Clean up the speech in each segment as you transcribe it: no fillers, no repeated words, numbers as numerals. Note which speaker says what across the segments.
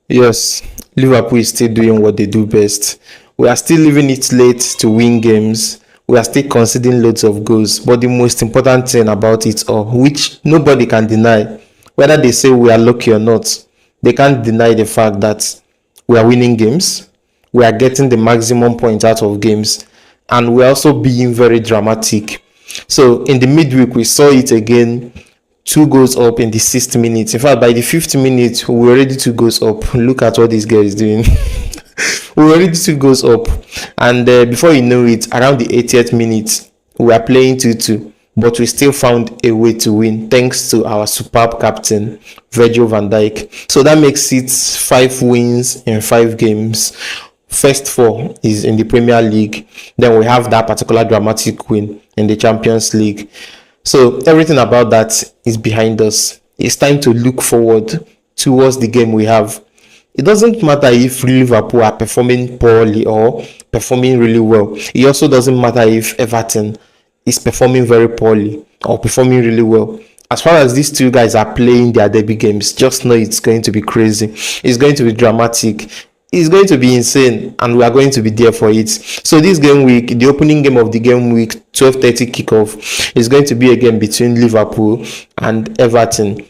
Speaker 1: Yes, Liverpool is still doing what they do best. We are still leaving it late to win games. We are still conceding loads of goals. But the most important thing about it all, which nobody can deny, whether they say we are lucky or not, they can't deny the fact that we are winning games. We are getting the maximum points out of games. And we're also being very dramatic. So in the midweek, we saw it again. Two goals up in the 6th minute. In fact, by the 5th minute, we were already 2 goals up. Look at what this guy is doing. We were already 2 goals up, and before you know it, around the 80th minute, we are playing 2-2. But we still found a way to win thanks to our superb captain, Virgil van Dijk. So that makes it 5 wins in 5 games. First four is in the Premier League. Then we have that particular dramatic win in the Champions League. So everything about that is behind us. It's time to look forward towards the game we have. It doesn't matter if Liverpool are performing poorly or performing really well. It also doesn't matter if Everton is performing very poorly or performing really well. As far as these two guys are playing their derby games, just know it's going to be crazy. It's going to be dramatic. It's going to be insane, and we are going to be there for it. So this game week, the opening game of the game week, 12:30 kickoff, is going to be a game between Liverpool and Everton,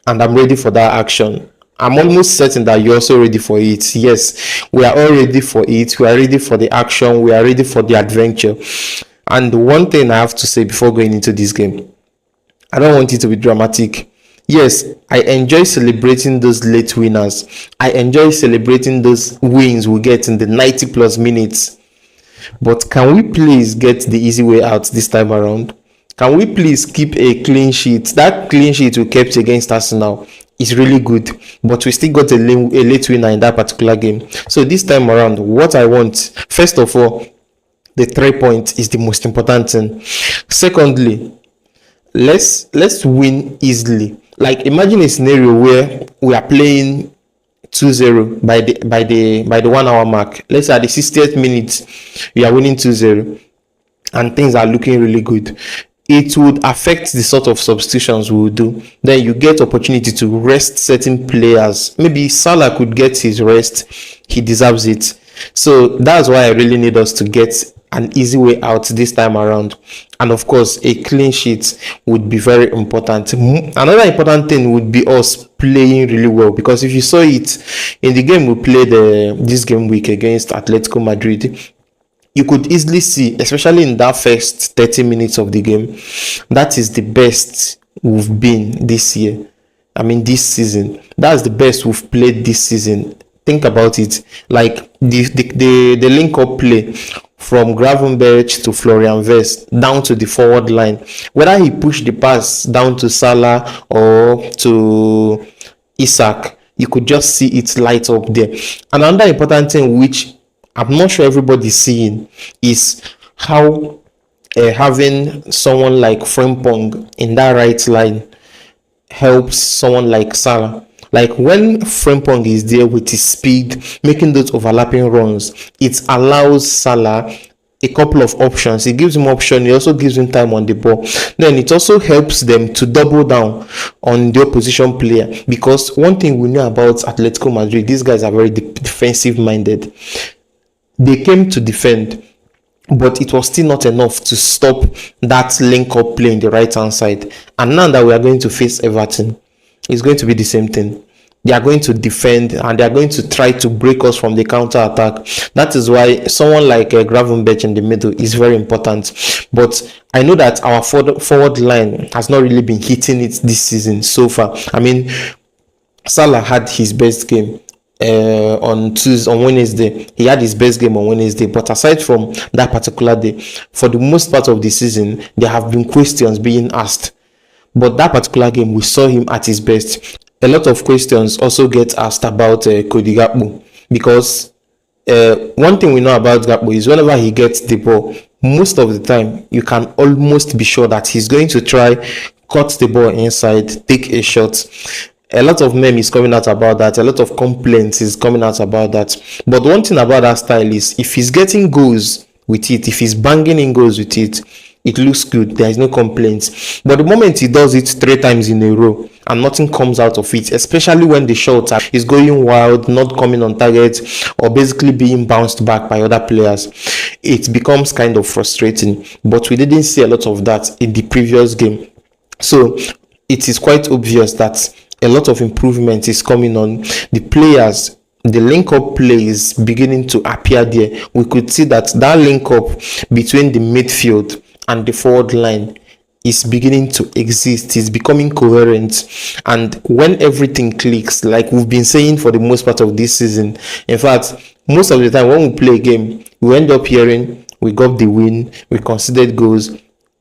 Speaker 1: and I'm ready for that action. I'm almost certain that you're also ready for it. Yes, we are all ready for it. We are ready for the action. We are ready for the adventure. And one thing I have to say before going into this game, I don't want it to be dramatic. Yes, I enjoy celebrating those late winners. I enjoy celebrating those wins we get in the 90 plus minutes. But can we please get the easy way out this time around? Can we please keep a clean sheet? That clean sheet we kept against Arsenal is really good, but we still got a late winner in that particular game. So this time around, what I want, first of all, the 3 points is the most important thing. Secondly, let's win easily. Like, imagine a scenario where we are playing 2-0 by the 1 hour mark. Let's say at the 60th minute we are winning 2-0 and things are looking really good. It would affect the sort of substitutions we will do. Then you get opportunity to rest certain players. Maybe Salah could get his rest. He deserves it. So that's why I really need us to get an easy way out this time around. And of course, a clean sheet would be very important. Another important thing would be us playing really well, because if you saw it in the game we played this game week against Atletico Madrid, you could easily see, especially in that first 30 minutes of the game, that is the best we've been this year. I mean, this season. That's the best we've played this season. Think about it. Like the link up play from Gravenberch to Florian Wirtz down to the forward line. Whether he pushed the pass down to Salah or to Isak, you could just see it light up there. Another important thing which I'm not sure everybody's seeing is how having someone like Frimpong in that right line helps someone like Salah. Like, when Frimpong is there with his speed, making those overlapping runs, it allows Salah a couple of options. It gives him option. It also gives him time on the ball. Then it also helps them to double down on the opposition player, because one thing we know about Atletico Madrid, these guys are very defensive minded. They came to defend, but it was still not enough to stop that link up play in the right hand side. And now that we are going to face Everton, it's going to be the same thing. They are going to defend and they are going to try to break us from the counter attack. That is why someone like Gravenberch in the middle is very important. But I know that our forward line has not really been hitting it this season so far. I mean, Salah had his best game on Wednesday. He had his best game on Wednesday, but aside from that particular day, for the most part of the season, there have been questions being asked. But that particular game, we saw him at his best. A lot of questions also get asked about Cody Gakpo, because one thing we know about Gakpo is whenever he gets the ball, most of the time you can almost be sure that he's going to try cut the ball inside, take a shot. A lot of meme is coming out about that. A lot of complaints is coming out about that. But one thing about that style is, if he's getting goals with it, if he's banging in goals with it, It looks good. There is no complaints. But the moment he does it 3 times in a row and nothing comes out of it, especially when the shot is going wild, not coming on target, or basically being bounced back by other players, it becomes kind of frustrating. But we didn't see a lot of that in the previous game. So it is quite obvious that a lot of improvement is coming on. The players, the link up play is beginning to appear there. We could see that link up between the midfield and the forward line is beginning to exist, is becoming coherent. And when everything clicks, like we've been saying for the most part of this season, in fact, most of the time when we play a game, we end up hearing we got the win, we conceded goals,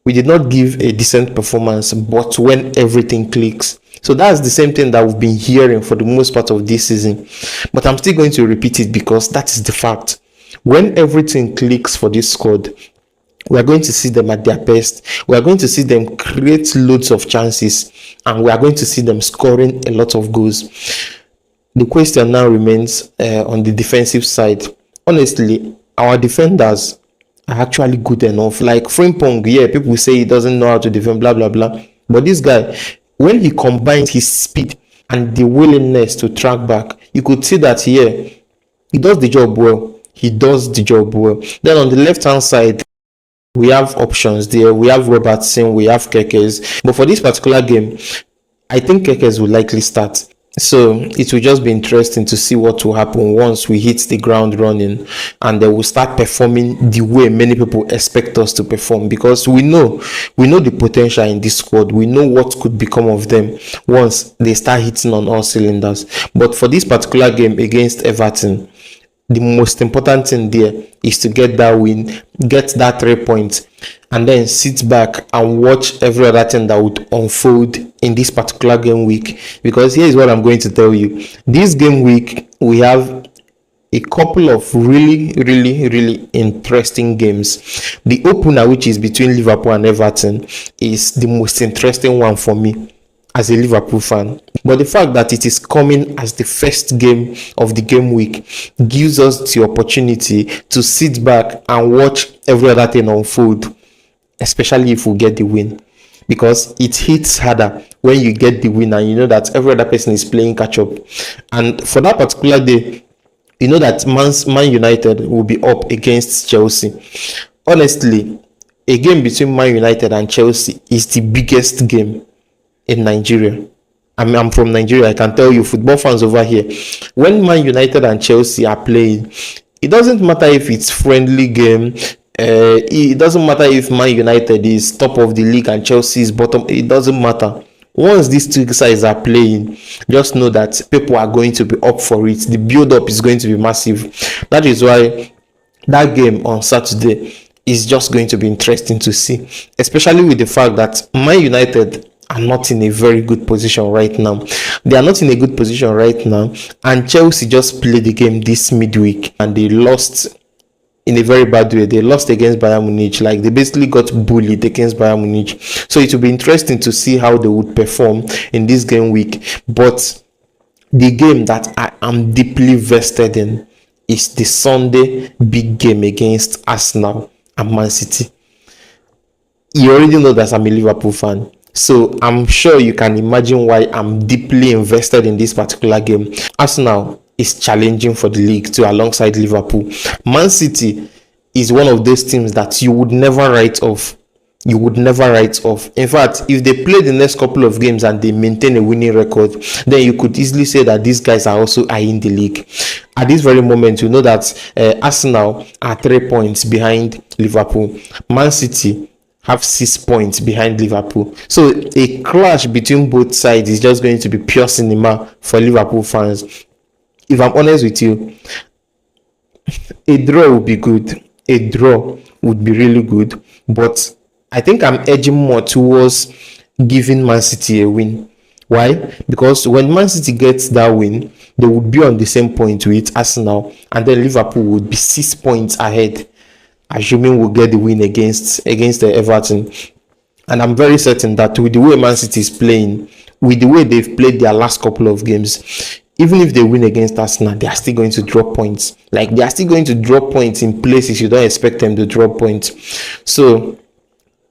Speaker 1: we did not give a decent performance, but when everything clicks. So that's the same thing that we've been hearing for the most part of this season. But I'm still going to repeat it because that is the fact. When everything clicks for this squad, we are going to see them at their best. We are going to see them create loads of chances, and we are going to see them scoring a lot of goals. The question now remains on the defensive side. Honestly, our defenders are actually good enough. Like Frimpong, yeah, people say he doesn't know how to defend, blah blah blah. But this guy, when he combines his speed and the willingness to track back, you could see that here he does the job well. He does the job well. Then on the left hand side, we have options there. We have Robertson, we have Kekes. But for this particular game, I think Kekes will likely start. So it will just be interesting to see what will happen once we hit the ground running and they will start performing the way many people expect us to perform, because we know the potential in this squad. We know what could become of them once they start hitting on all cylinders. But for this particular game against Everton, the most important thing there is to get that win, get that 3 points, and then sit back and watch every other thing that would unfold in this particular game week. Because here is what I'm going to tell you. This game week, we have a couple of really interesting games. The opener, which is between Liverpool and Everton, is the most interesting one for me as a Liverpool fan. But the fact that it is coming as the first game of the game week gives us the opportunity to sit back and watch every other thing unfold, especially if we get the win, because it hits harder when you get the win and you know that every other person is playing catch up. And for that particular day, you know that Man United will be up against Chelsea. Honestly, a game between Man United and Chelsea is the biggest game in Nigeria. I'm from Nigeria. I can tell you, football fans over here, when Man United and Chelsea are playing, it doesn't matter if it's friendly game. It doesn't matter if Man United is top of the league and Chelsea is bottom. It doesn't matter. Once these two sides are playing, just know that people are going to be up for it. The build-up is going to be massive. That is why that game on Saturday is just going to be interesting to see, especially with the fact that Man United are not in a very good position right now. They are not in a good position right now, and Chelsea just played the game this midweek and they lost in a very bad way. They lost against Bayern Munich. Like, they basically got bullied against Bayern Munich. So it will be interesting to see how they would perform in this game week. But the game that I am deeply vested in is the Sunday big game against Arsenal and Man City. You already know that I'm a Liverpool fan, so I'm sure you can imagine why I'm deeply invested in this particular game. Arsenal is challenging for the league too, alongside Liverpool. Man City is one of those teams that you would never write off. You would never write off. In fact, if they play the next couple of games and they maintain a winning record, then you could easily say that these guys are also eyeing the league. At this very moment, you know that Arsenal are 3 points behind Liverpool. Man City have 6 points behind Liverpool. So a clash between both sides is just going to be pure cinema for Liverpool fans. If I'm honest with you, a draw would be good. A draw would be really good. But I think I'm edging more towards giving Man City a win. Why? Because when Man City gets that win, they would be on the same point with Arsenal, and then Liverpool would be 6 points ahead, assuming we'll get the win against the Everton. And I'm very certain that with the way Man City is playing, with the way they've played their last couple of games, even if they win against Arsenal, they are still going to drop points. Like, they are still going to drop points in places you don't expect them to drop points. So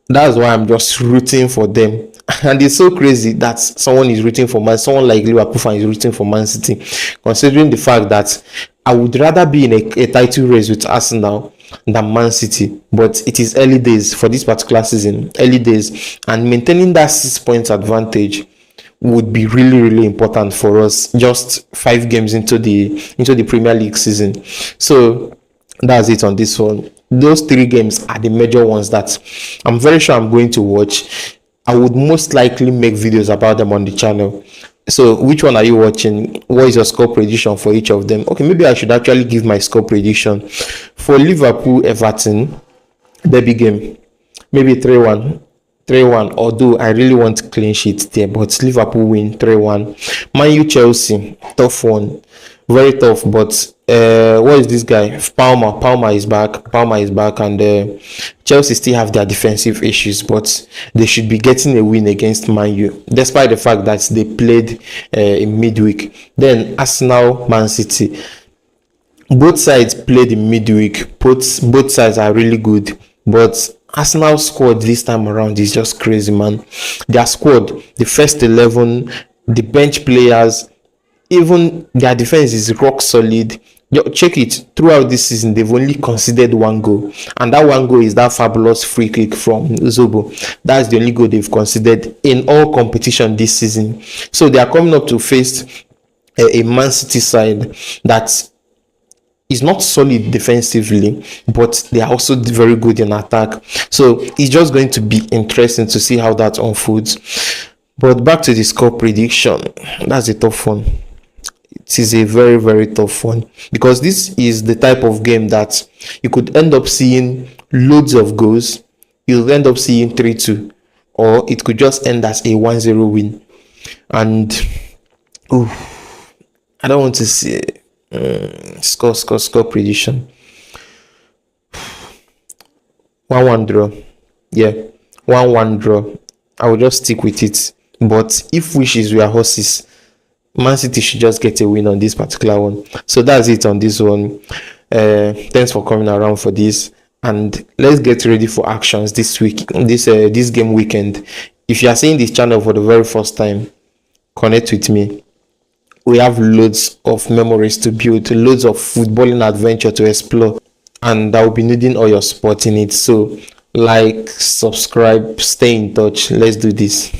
Speaker 1: That's why I'm just rooting for them. And it's so crazy that someone is rooting for someone like Liverpool fan is rooting for Man City, considering the fact that I would rather be in a title race with Arsenal than Man City. But it is early days for this particular season, early days, and maintaining that 6 points advantage would be really really important for us just 5 games into the Premier League season. So that's it on this one. Those 3 games are the major ones that I'm very sure I'm going to watch. I would most likely make videos about them on the channel. So which one are you watching? What is your score prediction for each of them? Okay, maybe I should actually give my score prediction for Liverpool Everton derby game. Maybe 3-1. 3-1, although I really want clean sheet there, but Liverpool win 3-1. Man U Chelsea, tough one, very tough, but what is this guy? Palmer is back. And Chelsea still have their defensive issues, but they should be getting a win against Man U, despite the fact that they played in midweek. Then Arsenal, Man City. Both sides played in midweek. Both sides are really good, but Arsenal squad this time around is just crazy, man. Their squad, the first 11, the bench players, even their defense is rock solid. Check it, throughout this season they've only conceded 1 goal, and that 1 goal is that fabulous free kick from Zobo. That's the only goal they've conceded in all competition this season. So they are coming up to face a Man City side that is not solid defensively, but they are also very good in attack. So it's just going to be interesting to see how that unfolds. But back to the score prediction, that's a tough one. It is a very very tough one, because this is the type of game that you could end up seeing loads of goals. You'll end up seeing 3-2, or it could just end as a 1-0 win. And I don't want to see score prediction. 1-1 draw. Yeah, 1-1 draw. I will just stick with it. But if wishes were horses, Man City should just get a win on this particular one. So that's it on this one. Thanks for coming around for this, and let's get ready for actions this week, this game weekend. If you are seeing this channel for the very first time, connect with me. We have loads of memories to build, loads of footballing adventure to explore, and I will be needing all your support in it. So like, subscribe, stay in touch. Let's do this.